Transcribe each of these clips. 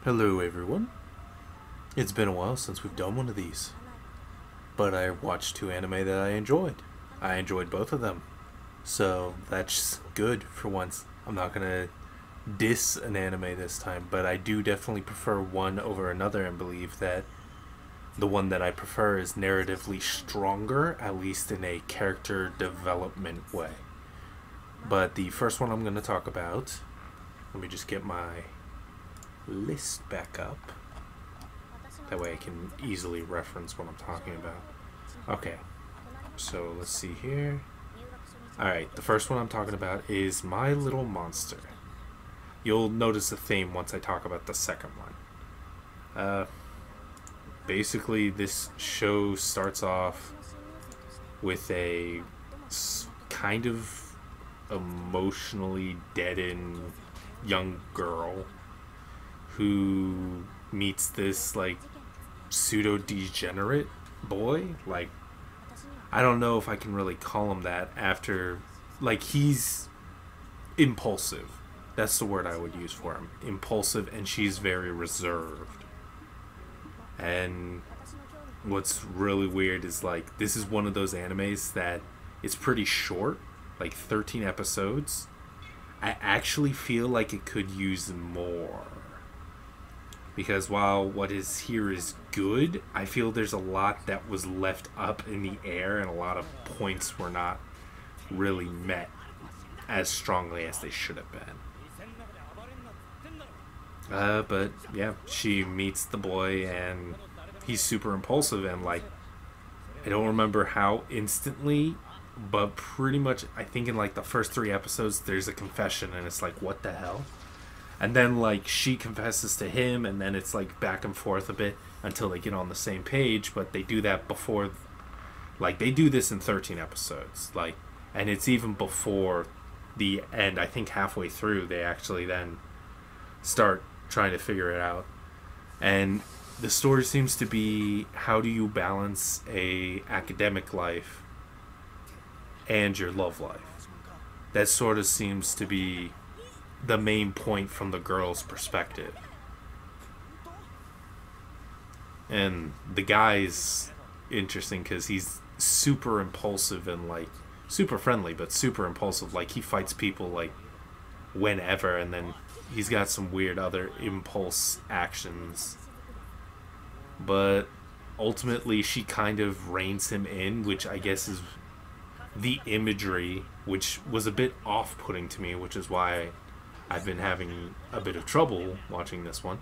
Hello everyone. It's been a while since we've done one of these, but I watched two anime that I enjoyed. I enjoyed both of them, so that's good for once. I'm not gonna diss an anime this time, but I do definitely prefer one over another and believe that the one that I prefer is narratively stronger, at least in a character development way. But the first one I'm gonna talk about, let me just get my list back up. That way I can easily reference what I'm talking about. Okay, so let's see here. Alright, the first one I'm talking about is My Little Monster. You'll notice a theme once I talk about the second one. Basically, this show starts off with a kind of emotionally deadened young girl who meets this like pseudo degenerate boy. Like, I don't know if I can really call him that after, like, he's impulsive. That's the word I would use for him. Impulsive, and she's very reserved. And what's really weird is, like, this is one of those animes that it's pretty short, like 13 episodes. I actually feel like it could use more. Because while what is here is good, I feel there's a lot that was left up in the air and a lot of points were not really met as strongly as they should have been. But yeah, she meets the boy and he's super impulsive and, like, I don't remember how instantly, but pretty much I think in like the first 3 episodes there's a confession and it's like, what the hell? And then, like, she confesses to him, and then it's, like, back and forth a bit until they get on the same page. But they do that before, like, they do this in 13 episodes. Like, and it's even before the end. I think halfway through, they actually then start trying to figure it out. And the story seems to be, how do you balance a academic life and your love life? That sort of seems to be the main point from the girl's perspective. And the guy's interesting because he's super impulsive and, like, super friendly, but super impulsive. Like, he fights people, like, whenever, and then he's got some weird other impulse actions. But ultimately, she kind of reins him in, which I guess is the imagery, which was a bit off-putting to me, which is why I've been having a bit of trouble watching this one,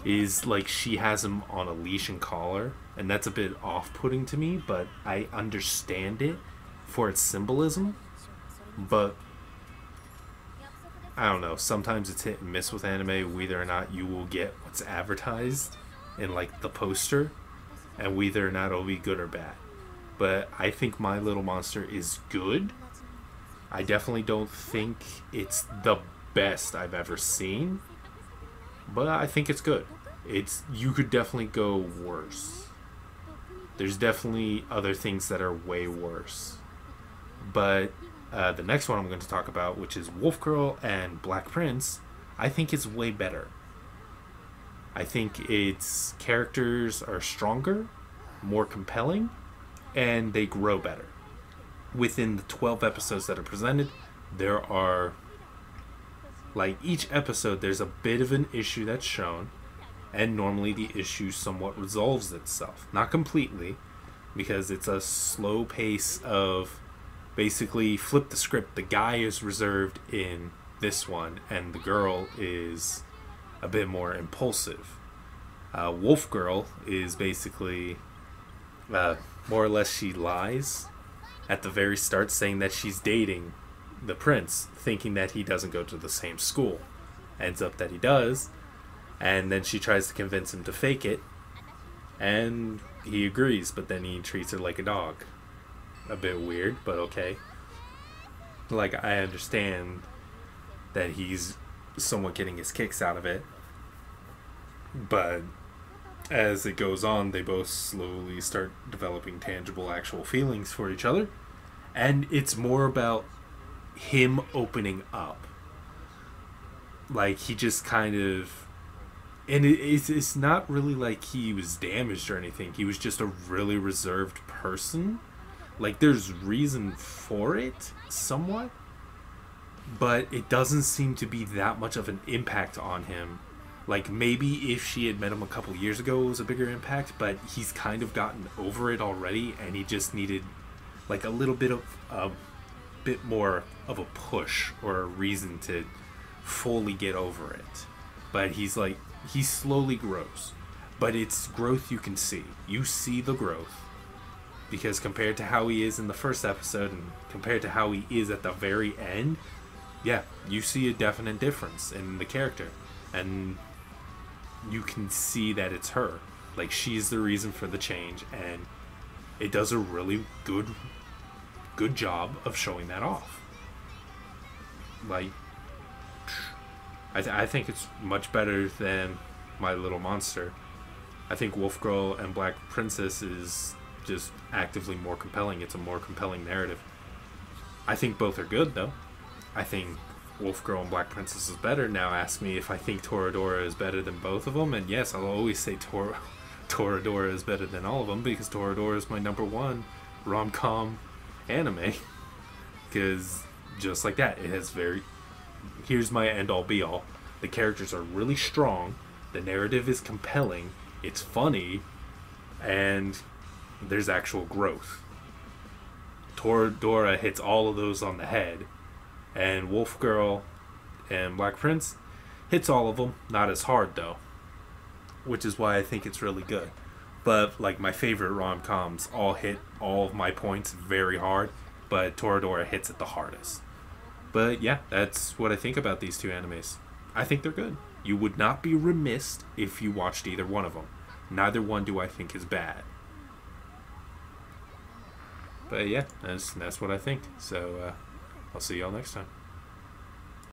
is like she has him on a leash and collar, and that's a bit off-putting to me, but I understand it for its symbolism. But I don't know, sometimes it's hit and miss with anime, whether or not you will get what's advertised in, like, the poster, and whether or not it'll be good or bad. But I think My Little Monster is good. I definitely don't think it's the best I've ever seen, but I think it's good. You could definitely go worse. There's definitely other things that are way worse. But the next one I'm going to talk about, which is Wolf Girl and Black Prince, I think it's way better. I think its characters are stronger, more compelling, and they grow better. Within the 12 episodes that are presented, there are, like, each episode there's a bit of an issue that's shown, and normally the issue somewhat resolves itself. Not completely, because it's a slow pace of basically flip the script. The guy is reserved in this one, and the girl is a bit more impulsive. Wolf Girl is basically, more or less, she lies at the very start saying that she's dating the prince, thinking that he doesn't go to the same school. Ends up that he does, and then she tries to convince him to fake it, and he agrees, but then he treats her like a dog. A bit weird, but okay. Like, I understand that he's somewhat getting his kicks out of it, but as it goes on, they both slowly start developing tangible, actual feelings for each other, and it's more about him opening up. Like, he just kind of And it's not really like he was damaged or anything. He was just a really reserved person. Like, there's reason for it, somewhat. But it doesn't seem to be that much of an impact on him. Like, maybe if she had met him a couple years ago, it was a bigger impact. But he's kind of gotten over it already. And he just needed, like, a bit more of a push or a reason to fully get over it. But he's like, he slowly grows, but it's growth you can see. You see the growth, because compared to how he is in the first episode and compared to how he is at the very end, yeah, you see a definite difference in the character, and you can see that it's her. Like, she's the reason for the change, and it does a really good job of showing that off. Like, I think it's much better than My Little Monster. I think Wolf Girl and Black Princess is just actively more compelling. It's a more compelling narrative. I think both are good, though. I think Wolf Girl and Black Princess is better. Now ask me if I think Toradora is better than both of them, and yes, I'll always say Toradora is better than all of them, because Toradora is my number one rom-com anime. Because just like that, it has very... Here's my end-all be-all. The characters are really strong, the narrative is compelling, it's funny, and there's actual growth. Toradora hits all of those on the head, and Wolf Girl and Black Prince hits all of them, not as hard though, which is why I think it's really good. But like, my favorite rom-coms all hit all of my points very hard, but Toradora hits it the hardest. But yeah, that's what I think about these two animes. I think they're good. You would not be remiss if you watched either one of them. Neither one do I think is bad. But yeah, that's what I think. So I'll see y'all next time.